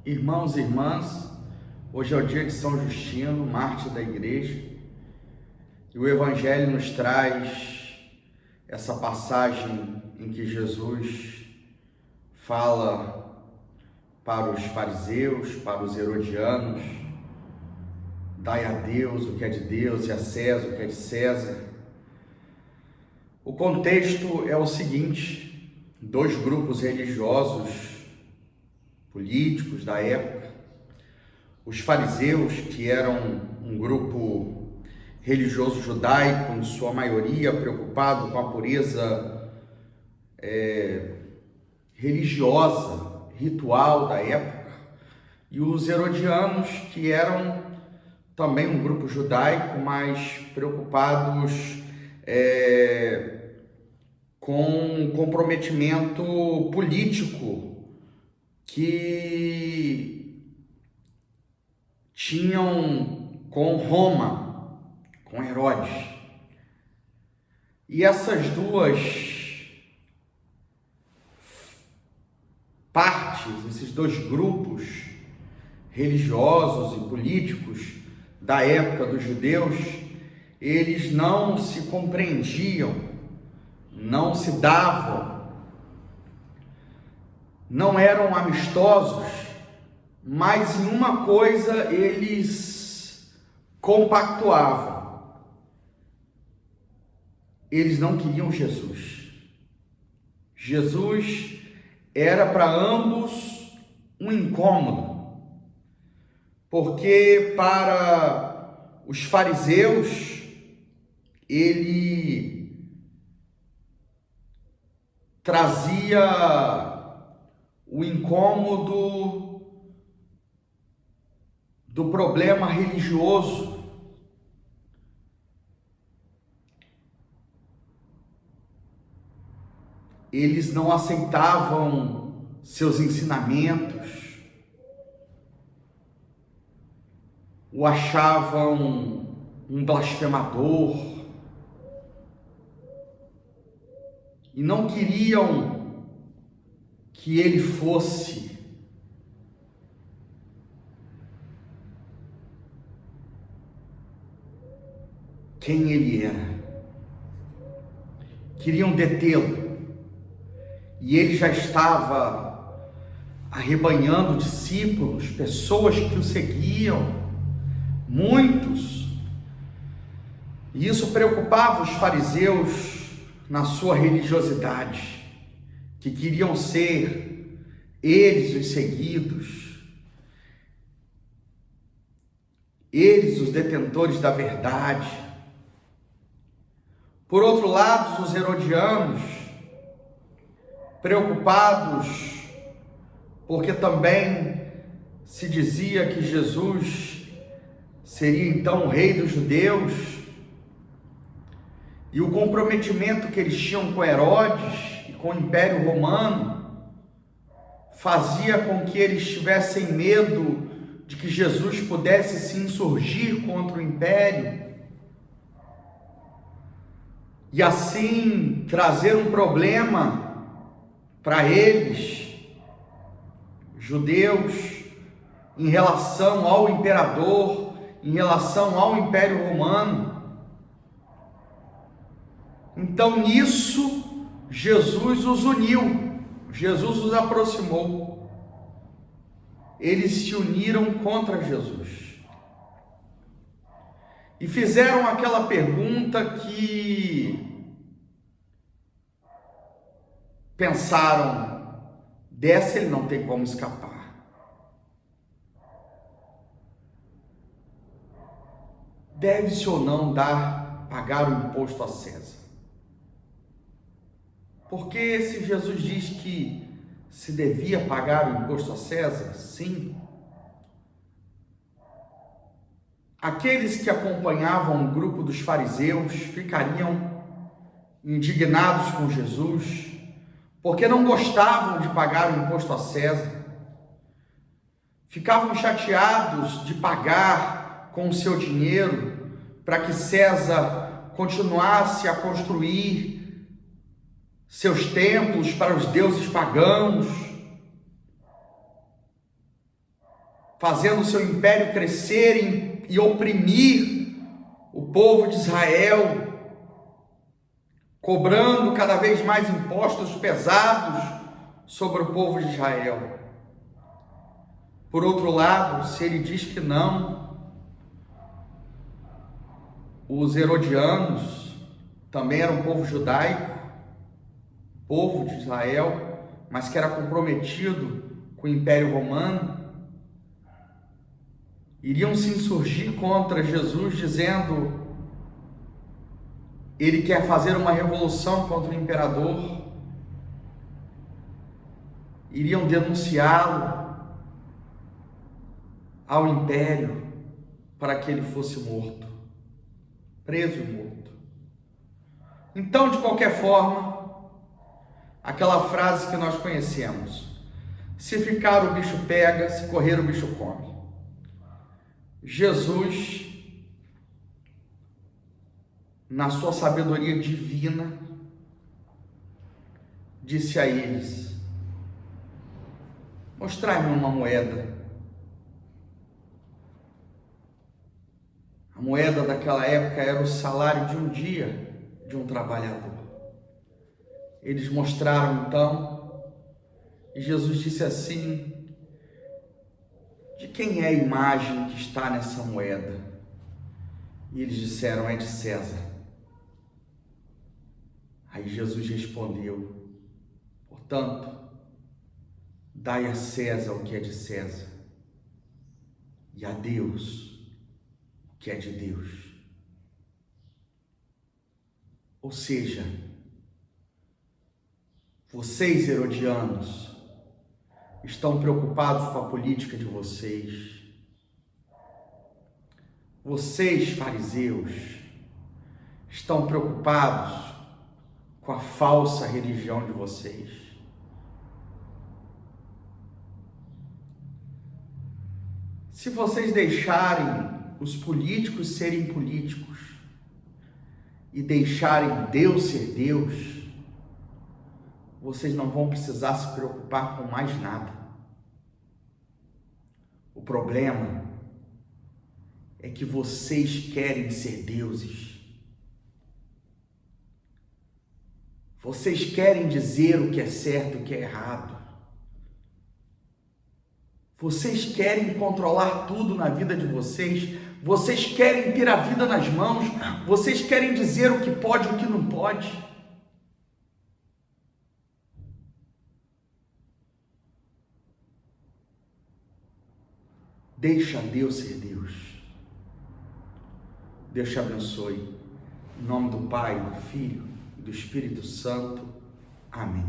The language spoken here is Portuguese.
Irmãos e irmãs, hoje é o dia de São Justino, mártir da igreja, e o Evangelho nos traz essa passagem em que Jesus fala para os fariseus, para os herodianos: dai a Deus o que é de Deus e a César o que é de César. O contexto é o seguinte: dois grupos religiosos, políticos da época, os fariseus, que eram um grupo religioso judaico, em sua maioria preocupado com a pureza religiosa, ritual da época, e os herodianos, que eram também um grupo judaico, mas preocupados com comprometimento político que tinham com Roma, com Herodes. E essas duas partes, esses dois grupos religiosos e políticos da época dos judeus, eles não se compreendiam, não se davam, não eram amistosos, mas em uma coisa eles compactuavam: eles não queriam Jesus. Jesus era para ambos um incômodo, porque para os fariseus ele trazia o incômodo do problema religioso. Eles não aceitavam seus ensinamentos, o achavam um blasfemador e não queriam que ele fosse quem ele era. Queriam detê-lo. E ele já estava arrebanhando discípulos, pessoas que o seguiam, muitos. E isso preocupava os fariseus na sua religiosidade, que queriam ser eles os seguidos, eles os detentores da verdade. Por outro lado, os herodianos, preocupados, porque também se dizia que Jesus seria então o rei dos judeus, e o comprometimento que eles tinham com Herodes e com o Império Romano fazia com que eles tivessem medo de que Jesus pudesse se insurgir contra o Império e assim trazer um problema para eles, judeus, em relação ao imperador, em relação ao Império Romano. Então, nisso, Jesus os uniu, Jesus os aproximou. Eles se uniram contra Jesus e fizeram aquela pergunta que pensaram: dessa ele não tem como escapar. Deve-se ou não pagar o imposto a César? Porque se Jesus diz que se devia pagar o imposto a César, sim. Aqueles que acompanhavam o grupo dos fariseus ficariam indignados com Jesus, porque não gostavam de pagar o imposto a César. Ficavam chateados de pagar com o seu dinheiro para que César continuasse a construir seus templos para os deuses pagãos. fazendo o seu império crescer e oprimir o povo de Israel, cobrando cada vez mais impostos pesados sobre o povo de Israel. Por outro lado, se ele diz que não, os herodianos também eram um povo judaico, povo de Israel, mas que era comprometido com o Império Romano, iriam se insurgir contra Jesus, dizendo: ele quer fazer uma revolução contra o imperador. Iriam denunciá-lo ao império para que ele fosse morto, preso e morto. Então, de qualquer forma, aquela frase que nós conhecemos: se ficar o bicho pega, se correr o bicho come. Jesus, na sua sabedoria divina, disse a eles: mostrai-me uma moeda. A moeda daquela época era o salário de um dia de um trabalhador. Eles mostraram então, e Jesus disse assim: de quem é a imagem que está nessa moeda? E eles disseram: é de César. Aí Jesus respondeu: portanto, dai a César o que é de César, e a Deus o que é de Deus. Ou seja, vocês, herodianos, estão preocupados com a política de vocês. Vocês, fariseus, estão preocupados com a falsa religião de vocês. Se vocês deixarem os políticos serem políticos e deixarem Deus ser Deus, vocês não vão precisar se preocupar com mais nada. O problema é que vocês querem ser deuses. Vocês querem dizer o que é certo e o que é errado. Vocês querem controlar tudo na vida de vocês. Vocês querem ter a vida nas mãos. Vocês querem dizer o que pode e o que não pode. Deixa Deus ser Deus. Deus te abençoe. Em nome do Pai, do Filho e do Espírito Santo. Amém.